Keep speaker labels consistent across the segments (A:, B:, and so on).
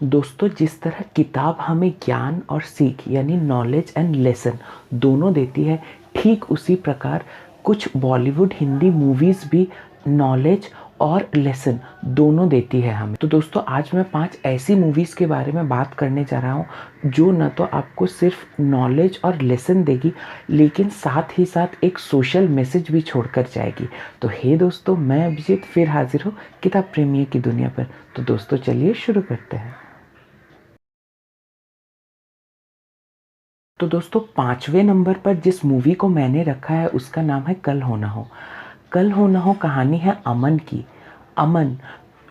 A: दोस्तों, जिस तरह किताब हमें ज्ञान और सीख यानी नॉलेज एंड लेसन दोनों देती है, ठीक उसी प्रकार कुछ बॉलीवुड हिंदी मूवीज़ भी नॉलेज और लेसन दोनों देती है हमें। तो दोस्तों, आज मैं 5 ऐसी मूवीज़ के बारे में बात करने जा रहा हूँ जो न तो आपको सिर्फ नॉलेज और लेसन देगी, लेकिन साथ ही साथ एक सोशल मैसेज भी छोड़कर जाएगी। तो हे दोस्तों, मैं अभिजीत फिर हाजिर हूँ किताब प्रेमियों की दुनिया पर। तो दोस्तों, चलिए शुरू करते हैं। तो दोस्तों, 5वें नंबर पर जिस मूवी को मैंने रखा है उसका नाम है कल हो ना हो। कल हो ना हो कहानी है अमन की। अमन,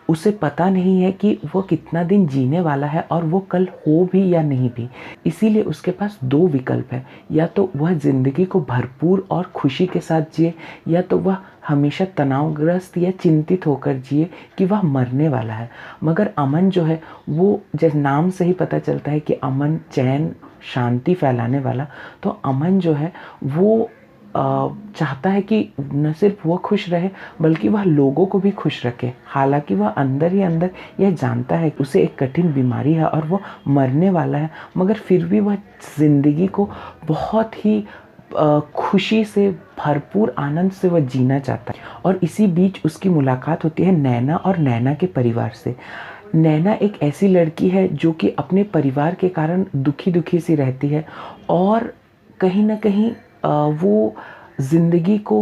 A: उसे पता नहीं है कि वो कितना दिन जीने वाला है और वो कल हो भी या नहीं भी। इसीलिए उसके पास 2 विकल्प है, या तो वह ज़िंदगी को भरपूर और खुशी के साथ जिए, या तो वह हमेशा तनावग्रस्त या चिंतित होकर जिए कि वह मरने वाला है। मगर अमन जो है, वो जैसे नाम से ही पता चलता है कि अमन, चैन, शांति फैलाने वाला। तो अमन जो है वो चाहता है कि न सिर्फ वो खुश रहे बल्कि वह लोगों को भी खुश रखे। हालांकि वह अंदर ही अंदर यह जानता है कि उसे एक कठिन बीमारी है और वो मरने वाला है, मगर फिर भी वह ज़िंदगी को बहुत ही खुशी से भरपूर आनंद से वह जीना चाहता है। और इसी बीच उसकी मुलाकात होती है नैना और नैना के परिवार से। नैना एक ऐसी लड़की है जो कि अपने परिवार के कारण दुखी दुखी सी रहती है और कहीं ना कहीं वो ज़िंदगी को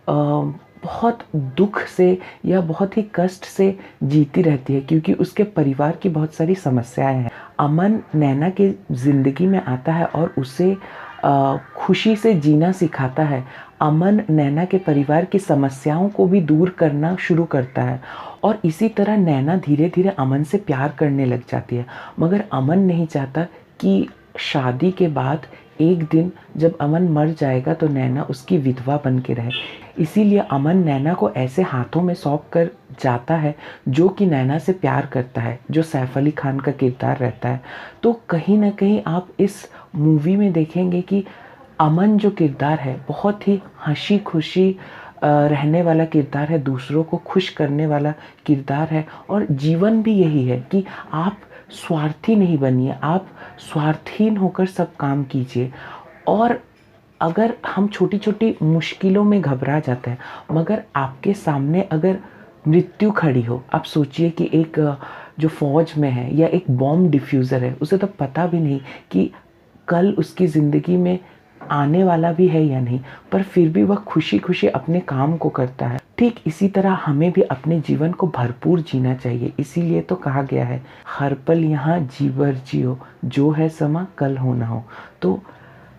A: बहुत दुख से या बहुत ही कष्ट से जीती रहती है, क्योंकि उसके परिवार की बहुत सारी समस्याएं हैं। अमन नैना की ज़िंदगी में आता है और उसे खुशी से जीना सिखाता है। अमन नैना के परिवार की समस्याओं को भी दूर करना शुरू करता है और इसी तरह नैना धीरे धीरे अमन से प्यार करने लग जाती है। मगर अमन नहीं चाहता कि शादी के बाद एक दिन जब अमन मर जाएगा तो नैना उसकी विधवा बन के रहे। इसीलिए अमन नैना को ऐसे हाथों में सौंप कर जाता है जो कि नैना से प्यार करता है, जो सैफ अली खान का किरदार रहता है। तो कहीं ना कहीं आप इस मूवी में देखेंगे कि अमन जो किरदार है बहुत ही हंसी खुशी रहने वाला किरदार है, दूसरों को खुश करने वाला किरदार है। और जीवन भी यही है कि आप स्वार्थी नहीं बनिए, आप स्वार्थहीन होकर सब काम कीजिए। और अगर हम छोटी छोटी मुश्किलों में घबरा जाते हैं, मगर आपके सामने अगर मृत्यु खड़ी हो, आप सोचिए कि एक जो फौज में है या एक बॉम्ब डिफ्यूज़र है, उसे तो पता भी नहीं कि कल उसकी ज़िंदगी में आने वाला भी है या नहीं, पर फिर भी वह खुशी खुशी अपने काम को करता है। ठीक इसी तरह हमें भी अपने जीवन को भरपूर जीना चाहिए। इसीलिए तो कहा गया है, हर पल यहाँ जी भर जियो, जो है समा कल हो ना हो। तो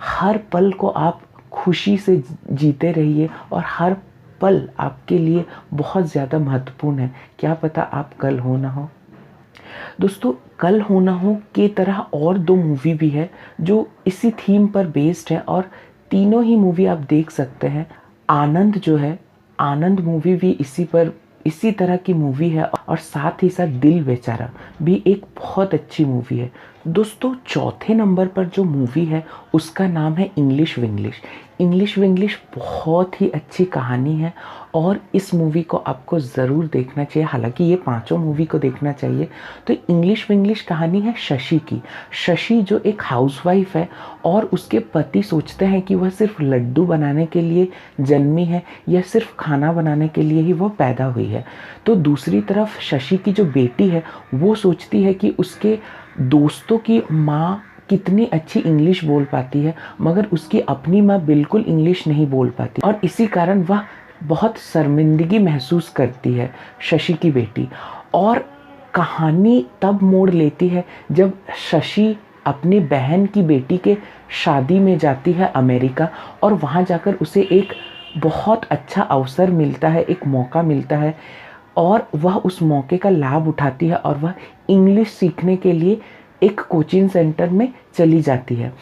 A: हर पल को आप खुशी से जीते रहिए और हर पल आपके लिए बहुत ज़्यादा महत्वपूर्ण है। क्या पता आप कल हो ना हो। दोस्तों, कल हो ना हो के तरह और 2 मूवी भी है जो इसी थीम पर बेस्ड है और तीनों ही मूवी आप देख सकते हैं। आनंद जो है, आनंद मूवी भी इसी तरह की मूवी है और साथ ही साथ दिल बेचारा भी एक बहुत अच्छी मूवी है। दोस्तों, चौथे नंबर पर जो मूवी है उसका नाम है इंग्लिश विंग्लिश। इंग्लिश विंग्लिश बहुत ही अच्छी कहानी है और इस मूवी को आपको ज़रूर देखना चाहिए। हालांकि ये 5 मूवी को देखना चाहिए। तो इंग्लिश विंग्लिश कहानी है शशि की। शशि जो एक हाउसवाइफ है और उसके पति सोचते हैं कि वह सिर्फ लड्डू बनाने के लिए जन्मी है या सिर्फ खाना बनाने के लिए ही वह पैदा हुई है। तो दूसरी तरफ शशि की जो बेटी है वो सोचती है कि उसके दोस्तों की माँ कितनी अच्छी इंग्लिश बोल पाती है, मगर उसकी अपनी माँ बिल्कुल इंग्लिश नहीं बोल पाती और इसी कारण वह बहुत शर्मिंदगी महसूस करती है, शशि की बेटी। और कहानी तब मोड़ लेती है जब शशि अपनी बहन की बेटी के शादी में जाती है अमेरिका, और वहाँ जाकर उसे एक बहुत अच्छा अवसर मिलता है, एक मौका मिलता है और वह उस मौके का लाभ उठाती है और वह इंग्लिश सीखने के लिए एक कोचिंग सेंटर में चली जाती है।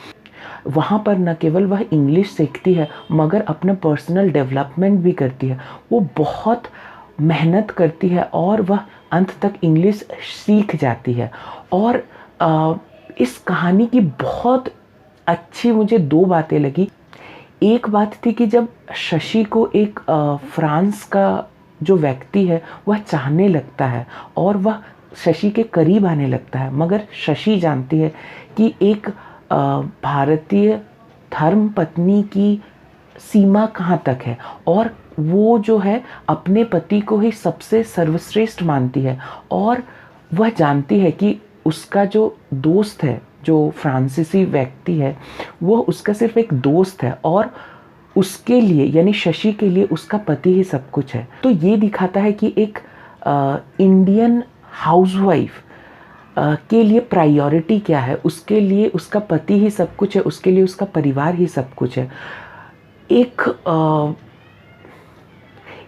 A: वहाँ पर न केवल वह इंग्लिश सीखती है मगर अपना पर्सनल डेवलपमेंट भी करती है। वो बहुत मेहनत करती है और वह अंत तक इंग्लिश सीख जाती है। और इस कहानी की बहुत अच्छी मुझे 2 बातें लगी। एक बात थी कि जब शशि को एक फ्रांस का जो व्यक्ति है वह चाहने लगता है और वह शशि के करीब आने लगता है, मगर शशि जानती है कि एक भारतीय धर्म पत्नी की सीमा कहाँ तक है, और वो जो है अपने पति को ही सबसे सर्वश्रेष्ठ मानती है। और वह जानती है कि उसका जो दोस्त है, जो फ्रांसीसी व्यक्ति है, वो उसका सिर्फ एक दोस्त है, और उसके लिए यानी शशि के लिए उसका पति ही सब कुछ है। तो ये दिखाता है कि एक इंडियन हाउसवाइफ के लिए प्रायोरिटी क्या है। उसके लिए उसका पति ही सब कुछ है, उसके लिए उसका परिवार ही सब कुछ है।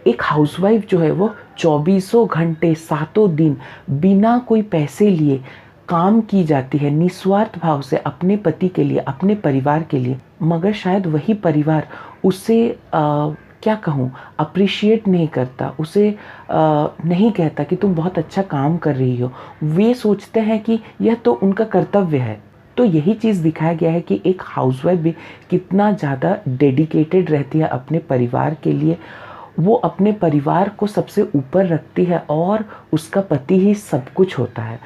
A: एक हाउसवाइफ जो है वो 24 घंटे 7 दिन बिना कोई पैसे लिए काम की जाती है, निस्वार्थ भाव से अपने पति के लिए, अपने परिवार के लिए। मगर शायद वही परिवार उसे क्या कहूँ, अप्रिशिएट नहीं करता, उसे नहीं कहता कि तुम बहुत अच्छा काम कर रही हो। वे सोचते हैं कि यह तो उनका कर्तव्य है। तो यही चीज़ दिखाया गया है कि एक हाउसवाइफ भी कितना ज़्यादा डेडिकेटेड रहती है अपने परिवार के लिए। वो अपने परिवार को सबसे ऊपर रखती है और उसका पति ही सब कुछ होता है।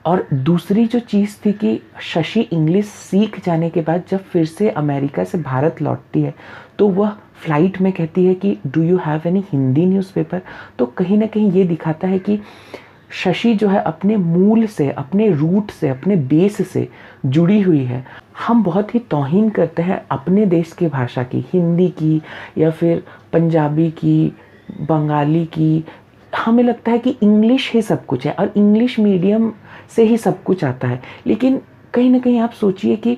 A: और दूसरी जो चीज़ थी कि शशि इंग्लिश सीख जाने के बाद जब फिर से अमेरिका से भारत लौटती है, तो वह फ्लाइट में कहती है कि do you have any Hindi newspaper. तो कहीं ना कहीं ये दिखाता है कि शशि जो है अपने मूल से, अपने रूट से, अपने बेस से जुड़ी हुई है। हम बहुत ही तौहीन करते हैं अपने देश की भाषा की, हिंदी की या फिर पंजाबी की, बंगाली की। हमें लगता है कि इंग्लिश ही सब कुछ है और इंग्लिश मीडियम से ही सब कुछ आता है। लेकिन कहीं ना कहीं आप सोचिए कि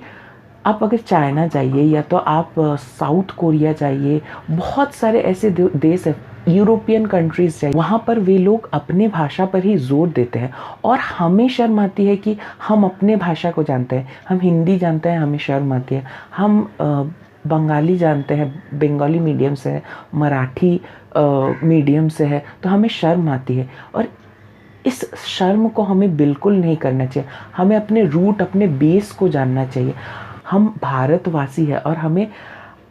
A: आप अगर चाइना जाइए या तो आप साउथ कोरिया जाइए, बहुत सारे ऐसे देश है, यूरोपियन कंट्रीज़ जाइए, वहाँ पर वे लोग अपने भाषा पर ही जोर देते हैं। और हमें शर्म आती है कि हम अपने भाषा को जानते हैं, हम हिंदी जानते हैं, हमें शर्म आती है। हम बंगाली जानते हैं, बंगाली मीडियम से है, मराठी मीडियम से है, तो हमें शर्म आती है। और इस शर्म को हमें बिल्कुल नहीं करना चाहिए। हमें अपने रूट, अपने बेस को जानना चाहिए। हम भारतवासी हैं और हमें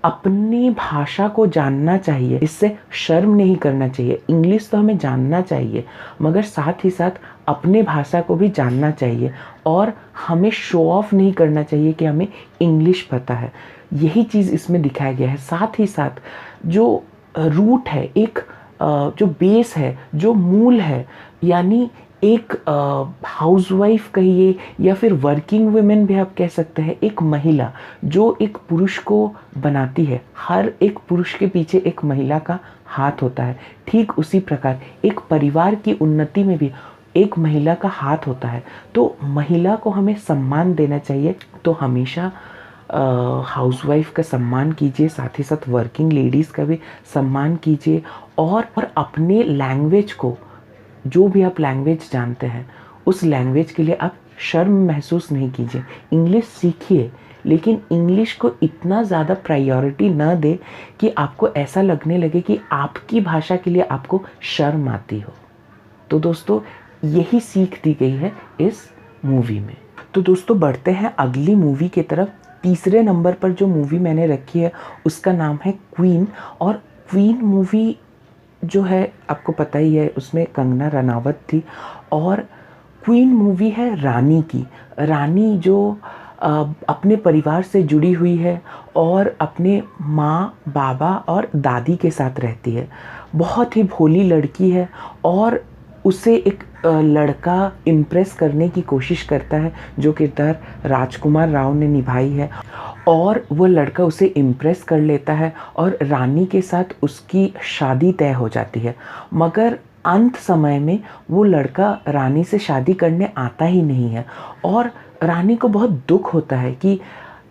A: अपनी भाषा को जानना चाहिए, इससे शर्म नहीं करना चाहिए। इंग्लिश तो हमें जानना चाहिए, मगर साथ ही साथ अपने भाषा को भी जानना चाहिए। और हमें शो ऑफ नहीं करना चाहिए कि हमें इंग्लिश पता है। यही चीज़ इसमें दिखाया गया है। साथ ही साथ जो रूट है, एक जो बेस है, जो मूल है, यानी एक हाउसवाइफ कहिए या फिर वर्किंग वुमेन भी आप कह सकते हैं, एक महिला जो एक पुरुष को बनाती है। हर एक पुरुष के पीछे एक महिला का हाथ होता है। ठीक उसी प्रकार एक परिवार की उन्नति में भी एक महिला का हाथ होता है। तो महिला को हमें सम्मान देना चाहिए। तो हमेशा हाउसवाइफ का सम्मान कीजिए, साथ ही साथ वर्किंग लेडीज़ का भी सम्मान कीजिए। और अपने लैंग्वेज को, जो भी आप लैंग्वेज जानते हैं, उस लैंग्वेज के लिए आप शर्म महसूस नहीं कीजिए। इंग्लिश सीखिए, लेकिन इंग्लिश को इतना ज़्यादा प्रायोरिटी न दे कि आपको ऐसा लगने लगे कि आपकी भाषा के लिए आपको शर्म आती हो। तो दोस्तों, यही सीख दी गई है इस मूवी में। तो दोस्तों, बढ़ते हैं अगली मूवी की तरफ। तीसरे नंबर पर जो मूवी मैंने रखी है उसका नाम है क्वीन। और क्वीन मूवी जो है आपको पता ही है, उसमें कंगना रनावत थी। और क्वीन मूवी है रानी की। रानी जो अपने परिवार से जुड़ी हुई है और अपने माँ, बाबा और दादी के साथ रहती है। बहुत ही भोली लड़की है और उसे एक लड़का इम्प्रेस करने की कोशिश करता है, जो किरदार राजकुमार राव ने निभाई है। और वो लड़का उसे इम्प्रेस कर लेता है और रानी के साथ उसकी शादी तय हो जाती है। मगर अंत समय में वो लड़का रानी से शादी करने आता ही नहीं है। और रानी को बहुत दुख होता है कि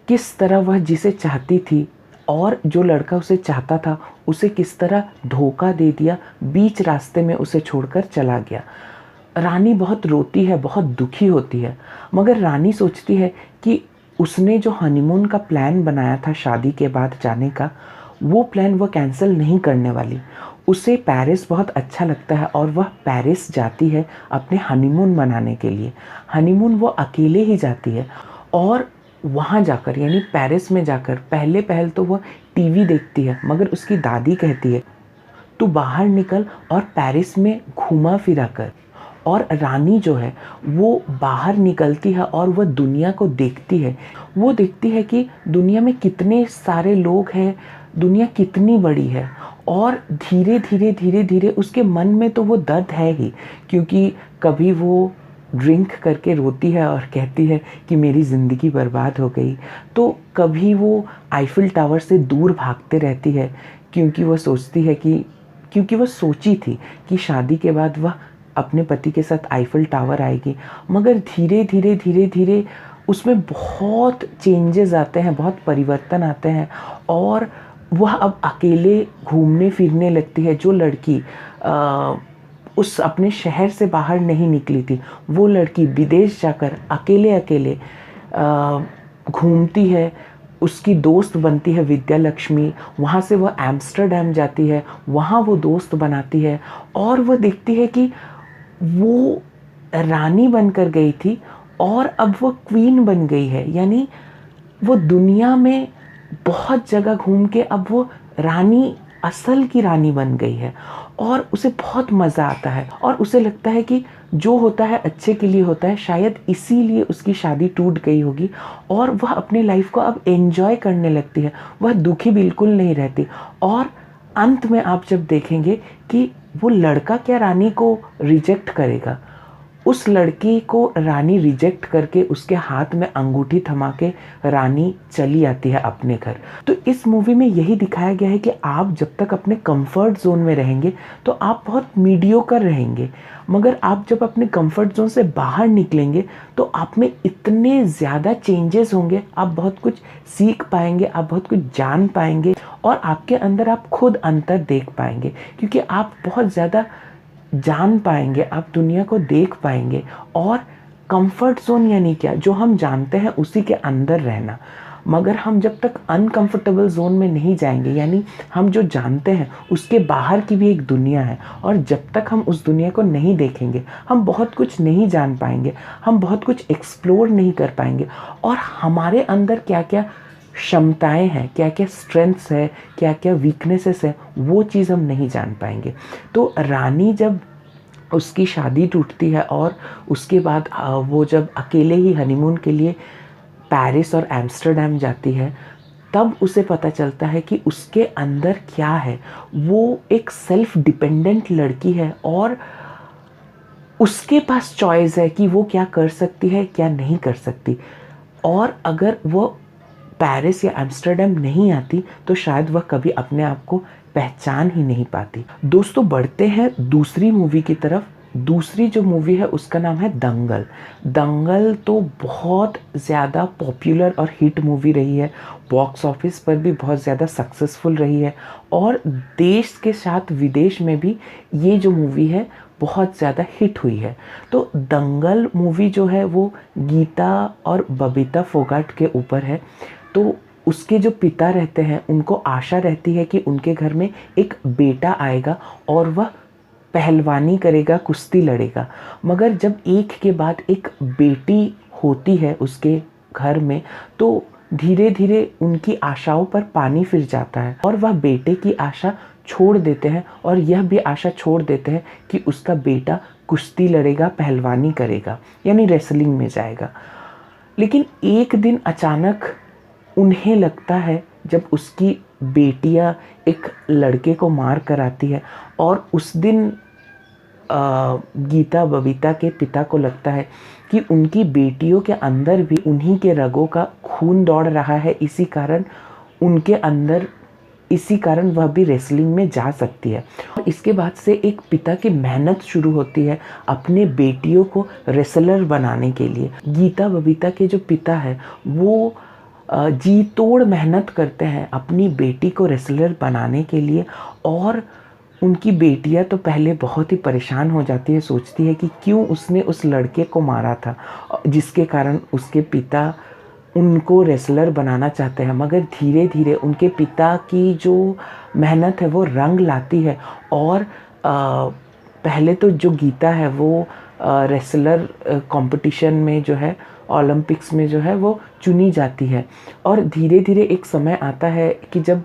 A: किस तरह वह जिसे चाहती थी और जो लड़का उसे चाहता था, उसे किस तरह धोखा दे दिया, बीच रास्ते में उसे छोड़कर चला गया। रानी बहुत रोती है, बहुत दुखी होती है। मगर रानी सोचती है कि उसने जो हनीमून का प्लान बनाया था शादी के बाद जाने का, वो प्लान वह कैंसिल नहीं करने वाली। उसे पेरिस बहुत अच्छा लगता है और वह पेरिस जाती है अपने हनीमून मनाने के लिए। हनीमून वो अकेले ही जाती है और वहाँ जाकर, यानी पेरिस में जाकर, पहल तो वह टीवी देखती है। मगर उसकी दादी कहती है तू बाहर निकल और पेरिस में घूमा फिरा कर। और रानी जो है वो बाहर निकलती है और वह दुनिया को देखती है। वो देखती है कि दुनिया में कितने सारे लोग हैं, दुनिया कितनी बड़ी है। और धीरे धीरे धीरे धीरे उसके मन में तो वो दर्द है ही, क्योंकि कभी वो ड्रिंक करके रोती है और कहती है कि मेरी ज़िंदगी बर्बाद हो गई। तो कभी वो आईफिल टावर से दूर भागते रहती है, क्योंकि वो सोचती है कि क्योंकि वो सोची थी कि शादी के बाद वह अपने पति के साथ आईफिल टावर आएगी। मगर धीरे धीरे धीरे धीरे उसमें बहुत चेंजेस आते हैं, बहुत परिवर्तन आते हैं और वह अब अकेले घूमने फिरने लगती है। जो लड़की उस अपने शहर से बाहर नहीं निकली थी, वो लड़की विदेश जाकर अकेले अकेले घूमती है। उसकी दोस्त बनती है विद्या लक्ष्मी। वहाँ से वह एम्स्टर्डम जाती है, वहाँ वो दोस्त बनाती है और वह देखती है कि वो रानी बनकर गई थी और अब वो क्वीन बन गई है। यानी वो दुनिया में बहुत जगह घूम के अब वो रानी, असल की रानी बन गई है और उसे बहुत मज़ा आता है और उसे लगता है कि जो होता है अच्छे के लिए होता है। शायद इसीलिए उसकी शादी टूट गई होगी और वह अपने लाइफ को अब एंजॉय करने लगती है। वह दुखी बिल्कुल नहीं रहती और अंत में आप जब देखेंगे कि वो लड़का क्या रानी को रिजेक्ट करेगा, उस लड़की को रानी रिजेक्ट करके उसके हाथ में अंगूठी थमा के रानी चली आती है अपने घर। तो इस मूवी में यही दिखाया गया है कि आप जब तक अपने कंफर्ट जोन में रहेंगे तो आप बहुत मीडियोकर रहेंगे, मगर आप जब अपने कंफर्ट जोन से बाहर निकलेंगे तो आप में इतने ज़्यादा चेंजेस होंगे। आप बहुत कुछ सीख पाएंगे, आप बहुत कुछ जान पाएंगे और आपके अंदर आप खुद अंतर देख पाएंगे, क्योंकि आप बहुत ज़्यादा जान पाएंगे, आप दुनिया को देख पाएंगे। और कंफर्ट जोन यानी क्या, जो हम जानते हैं उसी के अंदर रहना। मगर हम जब तक अनकंफर्टेबल जोन में नहीं जाएंगे, यानी हम जो जानते हैं उसके बाहर की भी एक दुनिया है और जब तक हम उस दुनिया को नहीं देखेंगे हम बहुत कुछ नहीं जान पाएंगे, हम बहुत कुछ एक्सप्लोर नहीं कर पाएंगे और हमारे अंदर क्या क्या क्षमताएं हैं, क्या क्या स्ट्रेंथ्स है, क्या क्या वीकनेसेस है, वो चीज़ हम नहीं जान पाएंगे। तो रानी जब उसकी शादी टूटती है और उसके बाद वो जब अकेले ही हनीमून के लिए पेरिस और एम्स्टर्डम जाती है, तब उसे पता चलता है कि उसके अंदर क्या है। वो एक सेल्फ डिपेंडेंट लड़की है और उसके पास चॉइस है कि वो क्या कर सकती है, क्या नहीं कर सकती। और अगर वो पेरिस या एम्स्टर्डम नहीं आती तो शायद वह कभी अपने आप को पहचान ही नहीं पाती। दोस्तों, बढ़ते हैं दूसरी मूवी की तरफ। दूसरी जो मूवी है उसका नाम है दंगल। दंगल तो बहुत ज़्यादा पॉपुलर और हिट मूवी रही है, बॉक्स ऑफिस पर भी बहुत ज़्यादा सक्सेसफुल रही है और देश के साथ विदेश में भी ये जो मूवी है बहुत ज़्यादा हिट हुई है। तो दंगल मूवी जो है वो गीता और बबीता फोगाट के ऊपर है। तो उसके जो पिता रहते हैं उनको आशा रहती है कि उनके घर में एक बेटा आएगा और वह पहलवानी करेगा, कुश्ती लड़ेगा। मगर जब एक के बाद एक बेटी होती है उसके घर में तो धीरे धीरे उनकी आशाओं पर पानी फिर जाता है और वह बेटे की आशा छोड़ देते हैं और यह भी आशा छोड़ देते हैं कि उसका बेटा कुश्ती लड़ेगा, पहलवानी करेगा, यानी रेसलिंग में जाएगा। लेकिन एक दिन अचानक उन्हें लगता है, जब उसकी बेटियां एक लड़के को मार कर आती है और उस दिन गीता बबीता के पिता को लगता है कि उनकी बेटियों के अंदर भी उन्हीं के रगों का खून दौड़ रहा है, इसी कारण वह भी रेसलिंग में जा सकती है। और इसके बाद से एक पिता की मेहनत शुरू होती है अपने बेटियों को रेसलर बनाने के लिए। गीता बबीता के जो पिता है वो जी तोड़ मेहनत करते हैं अपनी बेटी को रेसलर बनाने के लिए और उनकी बेटियां तो पहले बहुत ही परेशान हो जाती है, सोचती है कि क्यों उसने उस लड़के को मारा था जिसके कारण उसके पिता उनको रेसलर बनाना चाहते हैं। मगर धीरे धीरे उनके पिता की जो मेहनत है वो रंग लाती है और पहले तो जो गीता है वो रेसलर कंपटीशन में जो है, ओलंपिक्स में जो है वो चुनी जाती है। और धीरे धीरे एक समय आता है कि जब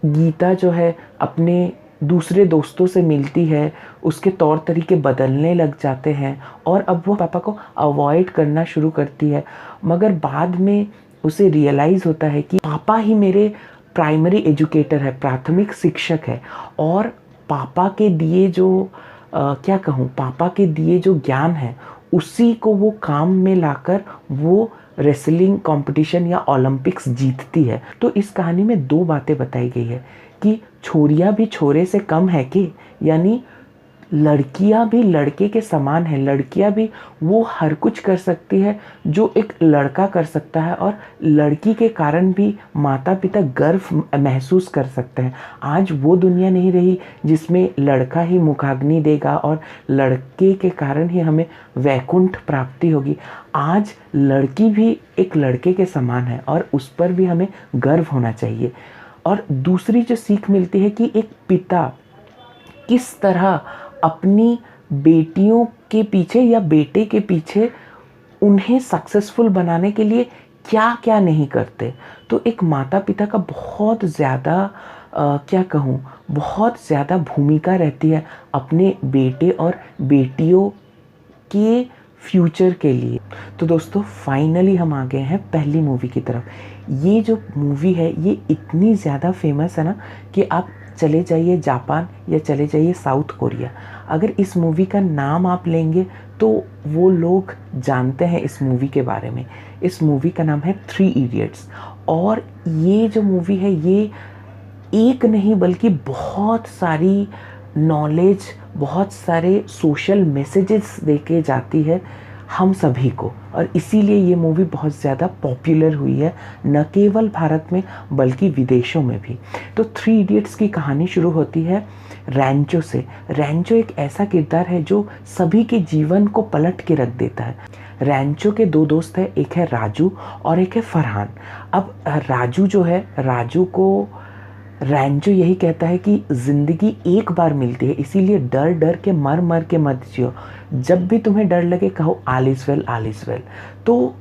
A: गीता जो है अपने दूसरे दोस्तों से मिलती है, उसके तौर तरीके बदलने लग जाते हैं और अब वो पापा को अवॉइड करना शुरू करती है। मगर बाद में उसे रियलाइज़ होता है कि पापा ही मेरे प्राइमरी एजुकेटर है, प्राथमिक शिक्षक है, और पापा के दिए जो क्या कहूँ, पापा के दिए जो ज्ञान है उसी को वो काम में लाकर वो रेसलिंग कंपटीशन या ओलंपिक्स जीतती है। तो इस कहानी में दो बातें बताई गई है कि छोरियाँ भी छोरे से कम है कि, यानी लड़कियां भी लड़के के समान है, लड़कियां भी वो हर कुछ कर सकती है जो एक लड़का कर सकता है, और लड़की के कारण भी माता पिता गर्व महसूस कर सकते हैं। आज वो दुनिया नहीं रही जिसमें लड़का ही मुखाग्नि देगा और लड़के के कारण ही हमें वैकुंठ प्राप्ति होगी। आज लड़की भी एक लड़के के समान है और उस पर भी हमें गर्व होना चाहिए। और दूसरी जो सीख मिलती है कि एक पिता किस तरह अपनी बेटियों के पीछे या बेटे के पीछे उन्हें सक्सेसफुल बनाने के लिए क्या क्या नहीं करते। तो एक माता पिता का बहुत ज़्यादा क्या कहूँ, बहुत ज़्यादा भूमिका रहती है अपने बेटे और बेटियों के फ्यूचर के लिए। तो दोस्तों फाइनली हम आ गए हैं पहली मूवी की तरफ। ये जो मूवी है ये इतनी ज़्यादा फेमस है ना कि आप चले जाइए जापान या चले जाइए साउथ कोरिया, अगर इस मूवी का नाम आप लेंगे तो वो लोग जानते हैं इस मूवी के बारे में। इस मूवी का नाम है 3 इडियट्स। और ये जो मूवी है ये एक नहीं बल्कि बहुत सारी नॉलेज, बहुत सारे सोशल मैसेजेस देके जाती है हम सभी को, और इसीलिए ये मूवी बहुत ज़्यादा पॉपुलर हुई है, न केवल भारत में बल्कि विदेशों में भी। तो 3 इडियट्स की कहानी शुरू होती है रैंचो से। रैंचो एक ऐसा किरदार है जो सभी के जीवन को पलट के रख देता है। रैंचो के 2 दोस्त हैं, एक है राजू और एक है फरहान। अब राजू जो है, राजू को रैंचो यही कहता है कि ज़िंदगी एक बार मिलती है, इसीलिए डर डर के मर मर के मत जियो। जब भी तुम्हें डर लगे कहो all is well, all is well. तो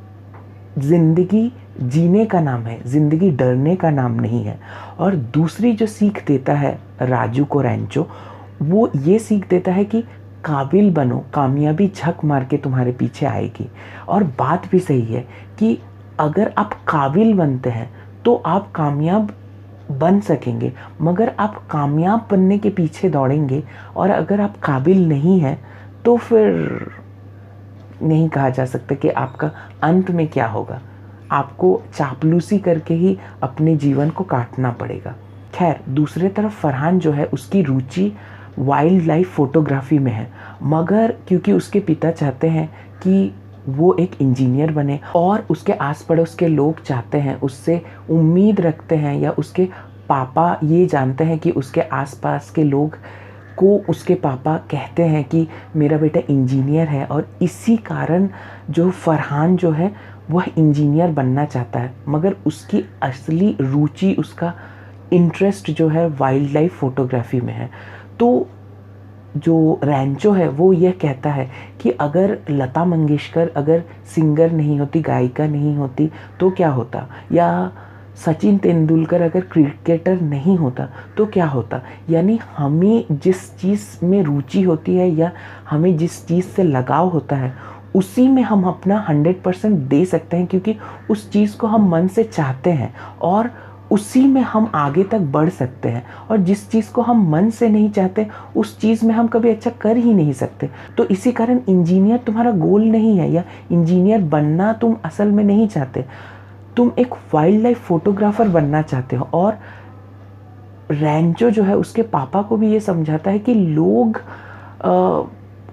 A: ज़िंदगी जीने का नाम है, ज़िंदगी डरने का नाम नहीं है। और दूसरी जो सीख देता है राजू को रैंचो, वो ये सीख देता है कि काबिल बनो, कामयाबी झक मार के तुम्हारे पीछे आएगी। और बात भी सही है कि अगर आप काबिल बनते हैं तो आप कामयाब बन सकेंगे, मगर आप कामयाब बनने के पीछे दौड़ेंगे और अगर आप काबिल नहीं हैं तो फिर नहीं कहा जा सकता कि आपका अंत में क्या होगा। आपको चापलूसी करके ही अपने जीवन को काटना पड़ेगा। खैर, दूसरे तरफ फरहान जो है उसकी रुचि वाइल्ड लाइफ फोटोग्राफी में है, मगर क्योंकि उसके पिता चाहते हैं कि वो एक इंजीनियर बने और उसके आस पड़ोस के लोग चाहते हैं, उससे उम्मीद रखते हैं, या उसके पापा ये जानते हैं कि उसके आसपास के लोग को उसके पापा कहते हैं कि मेरा बेटा इंजीनियर है, और इसी कारण जो फरहान जो है वह इंजीनियर बनना चाहता है। मगर उसकी असली रुचि, उसका इंटरेस्ट जो है वाइल्ड लाइफ फोटोग्राफी में है। तो जो रैंचो है वो यह कहता है कि अगर लता मंगेशकर अगर सिंगर नहीं होती, गायिका नहीं होती तो क्या होता, या सचिन तेंदुलकर अगर क्रिकेटर नहीं होता तो क्या होता। यानी हमें जिस चीज़ में रुचि होती है या हमें जिस चीज़ से लगाव होता है उसी में हम अपना 100% दे सकते हैं, क्योंकि उस चीज़ को हम मन से चाहते हैं और उसी में हम आगे तक बढ़ सकते हैं। और जिस चीज़ को हम मन से नहीं चाहते उस चीज़ में हम कभी अच्छा कर ही नहीं सकते। तो इसी कारण इंजीनियर तुम्हारा गोल नहीं है, या इंजीनियर बनना तुम असल में नहीं चाहते, तुम एक वाइल्ड लाइफ फोटोग्राफर बनना चाहते हो। और रैंचो जो है उसके पापा को भी ये समझाता है कि लोग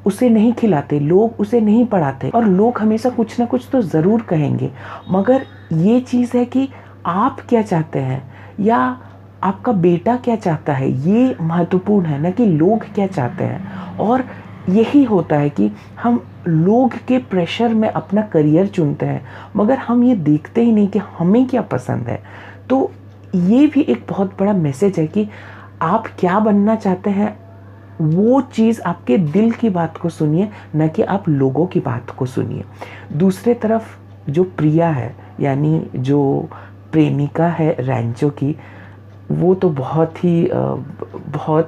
A: उसे नहीं खिलाते, लोग उसे नहीं पढ़ाते, और लोग हमेशा कुछ ना कुछ तो ज़रूर कहेंगे, मगर ये चीज़ है कि आप क्या चाहते हैं या आपका बेटा क्या चाहता है, ये महत्वपूर्ण है, ना कि लोग क्या चाहते हैं। और यही होता है कि हम लोग के प्रेशर में अपना करियर चुनते हैं, मगर हम ये देखते ही नहीं कि हमें क्या पसंद है। तो ये भी एक बहुत बड़ा मैसेज है कि आप क्या बनना चाहते हैं, वो चीज़ आपके दिल की बात को सुनिए, न कि आप लोगों की बात को सुनिए। दूसरे तरफ जो प्रिया है, यानी जो प्रेमिका है रैंचो की, वो तो बहुत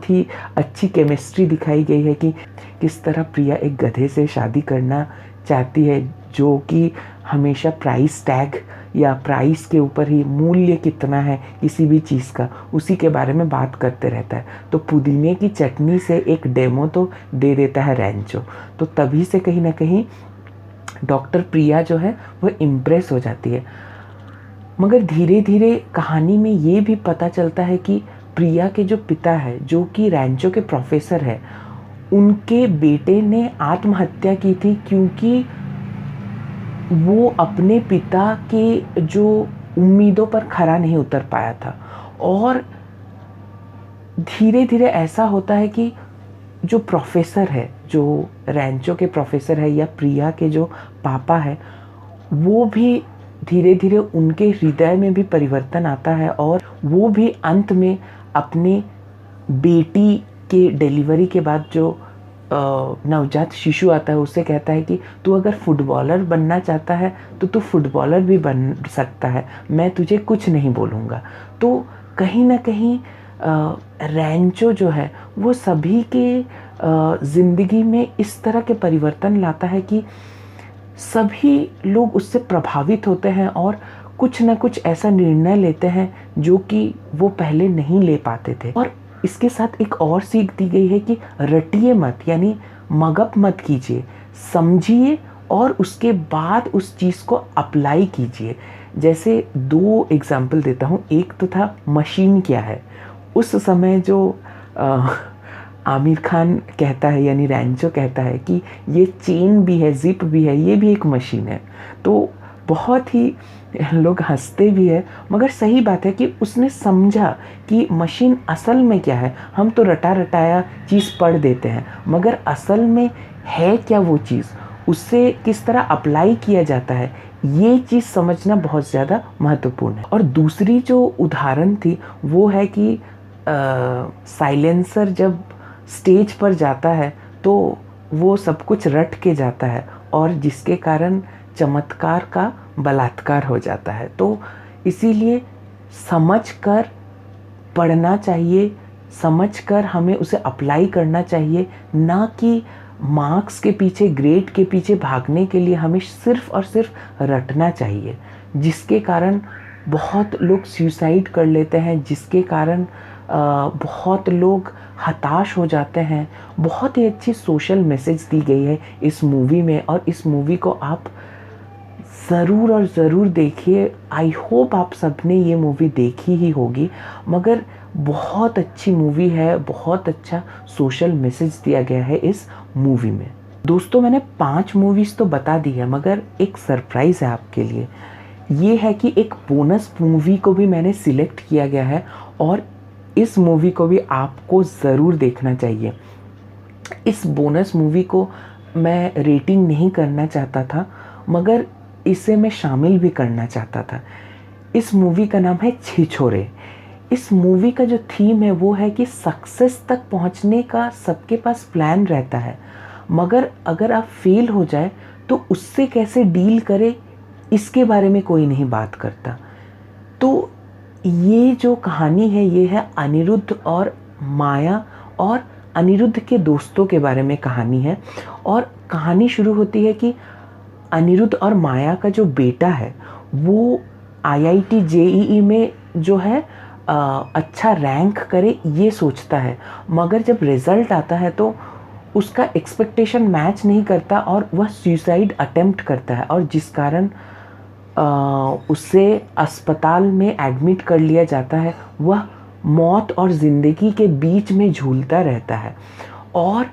A: ही अच्छी केमिस्ट्री दिखाई गई है कि किस तरह प्रिया एक गधे से शादी करना चाहती है, जो कि हमेशा प्राइस टैग या प्राइस के ऊपर ही, मूल्य कितना है किसी भी चीज़ का, उसी के बारे में बात करते रहता है। तो पुदीने की चटनी से एक डेमो तो दे देता है रैंचो, तो तभी से कहीं ना कहीं डॉक्टर प्रिया जो है वो इम्प्रेस हो जाती है। मगर धीरे धीरे कहानी में ये भी पता चलता है कि प्रिया के जो पिता है, जो कि रैंचो के प्रोफेसर है, उनके बेटे ने आत्महत्या की थी क्योंकि वो अपने पिता के जो उम्मीदों पर खरा नहीं उतर पाया था। और धीरे धीरे ऐसा होता है कि जो प्रोफेसर है, जो रैंचो के प्रोफेसर है या प्रिया के जो पापा है, वो भी धीरे धीरे उनके हृदय में भी परिवर्तन आता है और वो भी अंत में अपने बेटी के डिलीवरी के बाद जो नवजात शिशु आता है उससे कहता है कि तू अगर फुटबॉलर बनना चाहता है तो तू फुटबॉलर भी बन सकता है, मैं तुझे कुछ नहीं बोलूँगा। तो कहीं ना कहीं रैंचो जो है वो सभी के ज़िंदगी में इस तरह के परिवर्तन लाता है कि सभी लोग उससे प्रभावित होते हैं और कुछ ना कुछ ऐसा निर्णय लेते हैं जो कि वो पहले नहीं ले पाते थे। और इसके साथ एक और सीख दी गई है कि रटिए मत, यानी मगअप मत कीजिए, समझिए और उसके बाद उस चीज़ को अप्लाई कीजिए। जैसे 2 एग्जाम्पल देता हूँ। एक तो था मशीन क्या है। उस समय जो आमिर खान कहता है, यानी रैंचो कहता है कि ये चेन भी है, जिप भी है, ये भी एक मशीन है। तो बहुत ही लोग हंसते भी है, मगर सही बात है कि उसने समझा कि मशीन असल में क्या है। हम तो रटा रटाया चीज़ पढ़ देते हैं, मगर असल में है क्या वो चीज़, उससे किस तरह अप्लाई किया जाता है, ये चीज़ समझना बहुत ज़्यादा महत्वपूर्ण है। और दूसरी जो उदाहरण थी वो है कि साइलेंसर जब स्टेज पर जाता है तो वो सब कुछ रट के जाता है और जिसके कारण चमत्कार का बलात्कार हो जाता है। तो इसीलिए समझकर पढ़ना चाहिए, समझकर हमें उसे अप्लाई करना चाहिए, ना कि मार्क्स के पीछे, ग्रेड के पीछे भागने के लिए हमें सिर्फ और सिर्फ रटना चाहिए, जिसके कारण बहुत लोग सुसाइड कर लेते हैं, जिसके कारण बहुत लोग हताश हो जाते हैं। बहुत ही अच्छी सोशल मैसेज दी गई है इस मूवी में और इस मूवी को आप ज़रूर और ज़रूर देखिए। आई होप आप सबने ये मूवी देखी ही होगी, मगर बहुत अच्छी मूवी है, बहुत अच्छा सोशल मैसेज दिया गया है इस मूवी में। दोस्तों, मैंने 5 मूवीज़ तो बता दी है, मगर एक सरप्राइज़ है आपके लिए। ये है कि एक बोनस मूवी को भी मैंने सिलेक्ट किया गया है और इस मूवी को भी आपको ज़रूर देखना चाहिए। इस बोनस मूवी को मैं रेटिंग नहीं करना चाहता था, मगर इसे मैं शामिल भी करना चाहता था। इस मूवी का नाम है छिछोरे। इस मूवी का जो थीम है वो है कि सक्सेस तक पहुंचने का सबके पास प्लान रहता है, मगर अगर आप फेल हो जाए तो उससे कैसे डील करें, इसके बारे में कोई नहीं बात करता। तो ये जो कहानी है ये है अनिरुद्ध और माया और अनिरुद्ध के दोस्तों के बारे में कहानी है। और कहानी शुरू होती है कि अनिरुद्ध और माया का जो बेटा है वो IIT JEE में जो है अच्छा रैंक करे ये सोचता है, मगर जब रिज़ल्ट आता है तो उसका एक्सपेक्टेशन मैच नहीं करता और वह सुसाइड अटेम्प्ट करता है, और जिस कारण उसे अस्पताल में एडमिट कर लिया जाता है। वह मौत और ज़िंदगी के बीच में झूलता रहता है और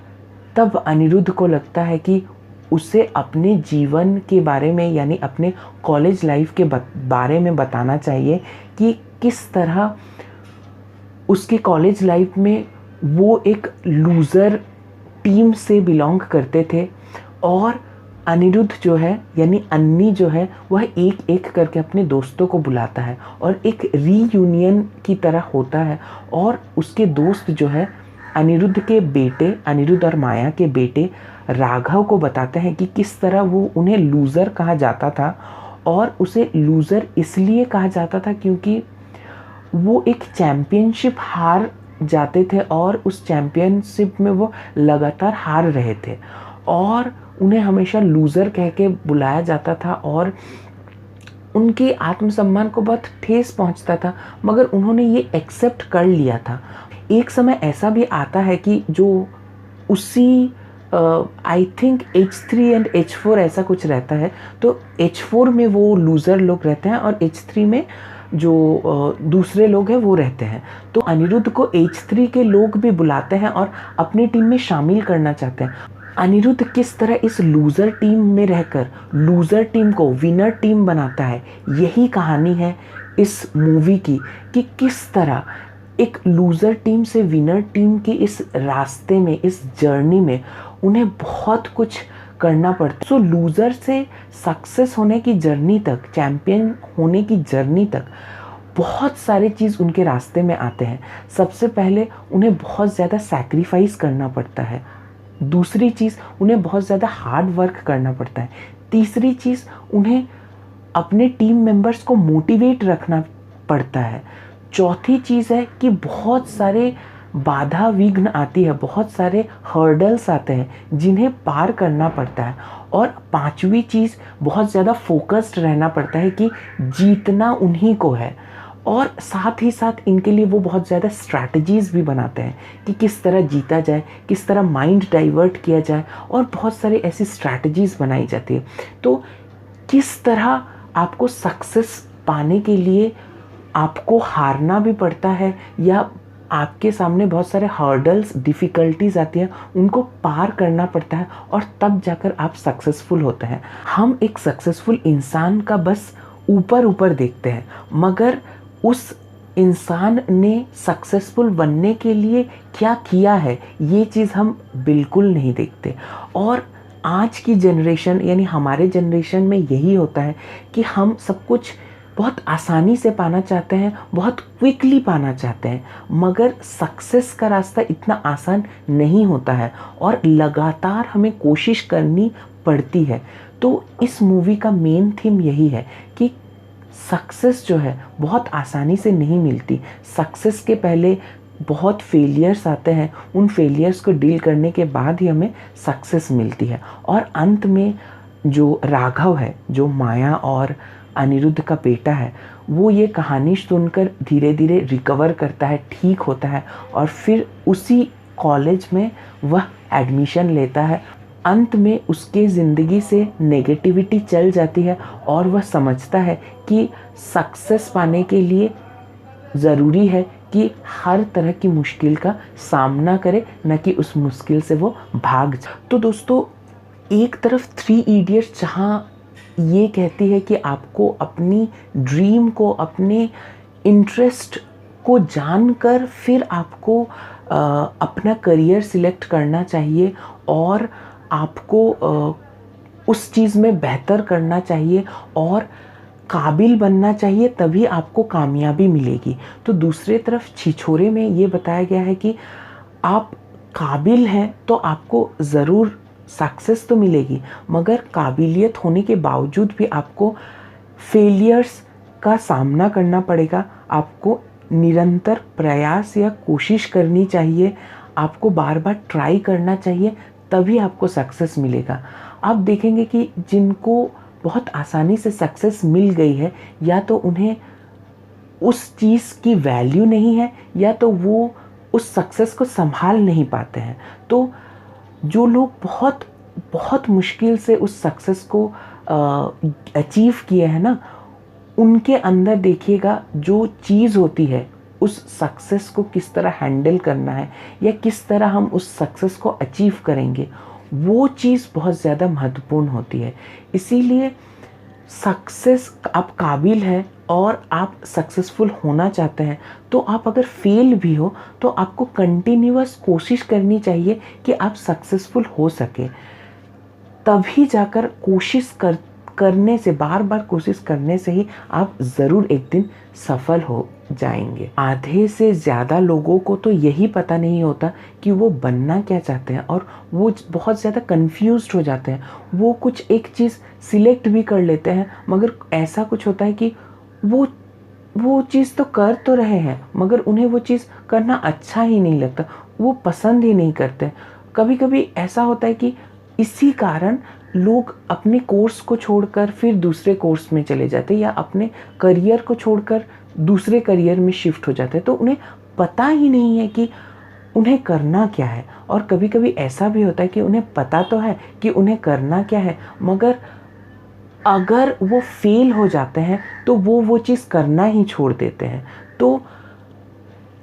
A: तब अनिरुद्ध को लगता है कि उसे अपने जीवन के बारे में, यानी अपने कॉलेज लाइफ के बारे में बताना चाहिए कि किस तरह उसके कॉलेज लाइफ में वो एक लूज़र टीम से बिलोंग करते थे और अनिरुद्ध जो है, यानी अन्नी जो है, वह एक एक करके अपने दोस्तों को बुलाता है और एक रीयूनियन की तरह होता है। और उसके दोस्त जो है अनिरुद्ध के बेटे, अनिरुद्ध और माया के बेटे राघव को बताते हैं कि किस तरह वो उन्हें लूज़र कहा जाता था, और उसे लूज़र इसलिए कहा जाता था क्योंकि वो एक चैम्पियनशिप हार जाते थे और उस चैम्पियनशिप में वो लगातार हार रहे थे और उन्हें हमेशा लूज़र कह के बुलाया जाता था और उनके आत्मसम्मान को बहुत ठेस पहुंचता था, मगर उन्होंने ये एक्सेप्ट कर लिया था। एक समय ऐसा भी आता है कि जो उसी I think H3 and H4 ऐसा कुछ रहता है, तो H4 में वो लूज़र लोग रहते हैं और H3 में जो दूसरे लोग हैं वो रहते हैं। तो अनिरुद्ध को H3 के लोग भी बुलाते हैं और अपनी टीम में शामिल करना चाहते हैं। अनिरुद्ध किस तरह इस लूज़र टीम में रहकर लूज़र टीम को विनर टीम बनाता है, यही कहानी है इस मूवी की, कि किस तरह एक लूज़र टीम से विनर टीम के इस रास्ते में, इस जर्नी में उन्हें बहुत कुछ करना पड़ता है। सो लूज़र से सक्सेस होने की जर्नी तक, चैम्पियन होने की जर्नी तक बहुत सारी चीज़ उनके रास्ते में आते हैं। सबसे पहले उन्हें बहुत ज़्यादा सैक्रिफाइस करना पड़ता है। दूसरी चीज़, उन्हें बहुत ज़्यादा हार्ड वर्क करना पड़ता है। तीसरी चीज़, उन्हें अपने टीम मेंबर्स को मोटिवेट रखना पड़ता है। चौथी चीज़ है कि बहुत सारे बाधा विघ्न आती है, बहुत सारे हर्डल्स आते हैं जिन्हें पार करना पड़ता है। और पांचवी चीज़, बहुत ज़्यादा फोकस्ड रहना पड़ता है कि जीतना उन्हीं को है। और साथ ही साथ इनके लिए वो बहुत ज़्यादा स्ट्रैटेजीज़ भी बनाते हैं कि किस तरह जीता जाए, किस तरह माइंड डाइवर्ट किया जाए, और बहुत सारी ऐसी स्ट्रैटेजीज़ बनाई जाती है। तो किस तरह आपको सक्सेस पाने के लिए आपको हारना भी पड़ता है, या आपके सामने बहुत सारे हर्डल्स, डिफ़िकल्टीज़ आती है, उनको पार करना पड़ता है और तब जाकर आप सक्सेसफुल होते हैं। हम एक सक्सेसफुल इंसान का बस ऊपर ऊपर देखते हैं, मगर उस इंसान ने सक्सेसफुल बनने के लिए क्या किया है, ये चीज़ हम बिल्कुल नहीं देखते। और आज की जनरेशन, यानी हमारे जनरेशन में यही होता है कि हम सब कुछ बहुत आसानी से पाना चाहते हैं, बहुत क्विकली पाना चाहते हैं, मगर सक्सेस का रास्ता इतना आसान नहीं होता है और लगातार हमें कोशिश करनी पड़ती है। तो इस मूवी का मेन थीम यही है कि सक्सेस जो है बहुत आसानी से नहीं मिलती। सक्सेस के पहले बहुत फेलियर्स आते हैं, उन फेलियर्स को डील करने के बाद ही हमें सक्सेस मिलती है। और अंत में जो राघव है, जो माया और अनिरुद्ध का बेटा है, वो ये कहानी सुनकर धीरे धीरे रिकवर करता है, ठीक होता है और फिर उसी कॉलेज में वह एडमिशन लेता है। अंत में उसके ज़िंदगी से नेगेटिविटी चल जाती है और वह समझता है कि सक्सेस पाने के लिए ज़रूरी है कि हर तरह की मुश्किल का सामना करे, न कि उस मुश्किल से वो भाग जाए। तो दोस्तों, एक तरफ 3 इडियट्स जहाँ ये कहती है कि आपको अपनी ड्रीम को, अपने इंटरेस्ट को जानकर फिर आपको अपना करियर सिलेक्ट करना चाहिए और आपको उस चीज़ में बेहतर करना चाहिए और काबिल बनना चाहिए, तभी आपको कामयाबी मिलेगी। तो दूसरे तरफ छिछोरे में ये बताया गया है कि आप काबिल हैं तो आपको ज़रूर सक्सेस तो मिलेगी, मगर काबिलियत होने के बावजूद भी आपको फेलियर्स का सामना करना पड़ेगा। आपको निरंतर प्रयास या कोशिश करनी चाहिए, आपको बार बार ट्राई करना चाहिए, तभी आपको सक्सेस मिलेगा। आप देखेंगे कि जिनको बहुत आसानी से सक्सेस मिल गई है, या तो उन्हें उस चीज़ की वैल्यू नहीं है, या तो वो उस सक्सेस को संभाल नहीं पाते हैं। तो जो लोग बहुत बहुत मुश्किल से उस सक्सेस को अचीव किए हैं ना, उनके अंदर देखिएगा जो चीज़ होती है, उस सक्सेस को किस तरह हैंडल करना है या किस तरह हम उस सक्सेस को अचीव करेंगे, वो चीज़ बहुत ज़्यादा महत्वपूर्ण होती है। इसीलिए सक्सेस, आप काबिल हैं और आप सक्सेसफुल होना चाहते हैं, तो आप अगर फेल भी हो तो आपको कंटिन्यूअस कोशिश करनी चाहिए कि आप सक्सेसफुल हो सके। तभी जाकर करने से, बार बार कोशिश करने से ही आप ज़रूर एक दिन सफल हो जाएंगे। आधे से ज़्यादा लोगों को तो यही पता नहीं होता कि वो बनना क्या चाहते हैं, और वो बहुत ज़्यादा कंफ्यूज्ड हो जाते हैं। वो कुछ एक चीज़ सिलेक्ट भी कर लेते हैं, मगर ऐसा कुछ होता है कि वो वो चीज़ तो कर तो रहे हैं मगर उन्हें वो चीज़ करना अच्छा ही नहीं लगता, वो पसंद ही नहीं करते। कभी कभी ऐसा होता है कि इसी कारण लोग अपने कोर्स को छोड़कर फिर दूसरे कोर्स में चले जाते हैं या अपने करियर को छोड़कर दूसरे करियर में शिफ्ट हो जाते हैं, तो उन्हें पता ही नहीं है कि उन्हें करना क्या है। और कभी कभी ऐसा भी होता है कि उन्हें पता तो है कि उन्हें करना क्या है, मगर अगर वो फेल हो जाते हैं तो वो चीज़ करना ही छोड़ देते हैं। तो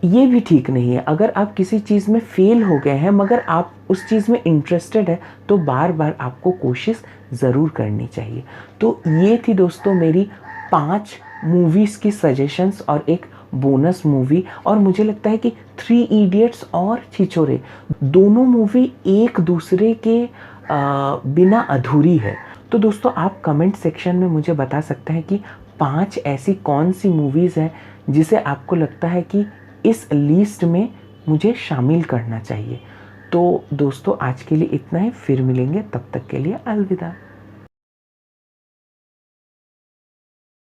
A: ये भी ठीक नहीं है। अगर आप किसी चीज़ में फेल हो गए हैं मगर आप उस चीज़ में इंटरेस्टेड है तो बार बार आपको कोशिश ज़रूर करनी चाहिए। तो ये थी दोस्तों मेरी 5 मूवीज़ की सजेशंस और एक बोनस मूवी। और मुझे लगता है कि थ्री इडियट्स और छिछोरे दोनों मूवी एक दूसरे के बिना अधूरी है। तो दोस्तों आप कमेंट सेक्शन में मुझे बता सकते हैं कि 5 ऐसी कौन सी मूवीज़ हैं जिसे आपको लगता है कि इस लिस्ट में मुझे शामिल करना चाहिए। तो दोस्तों आज के लिए इतना ही, फिर मिलेंगे, तब तक के लिए अलविदा।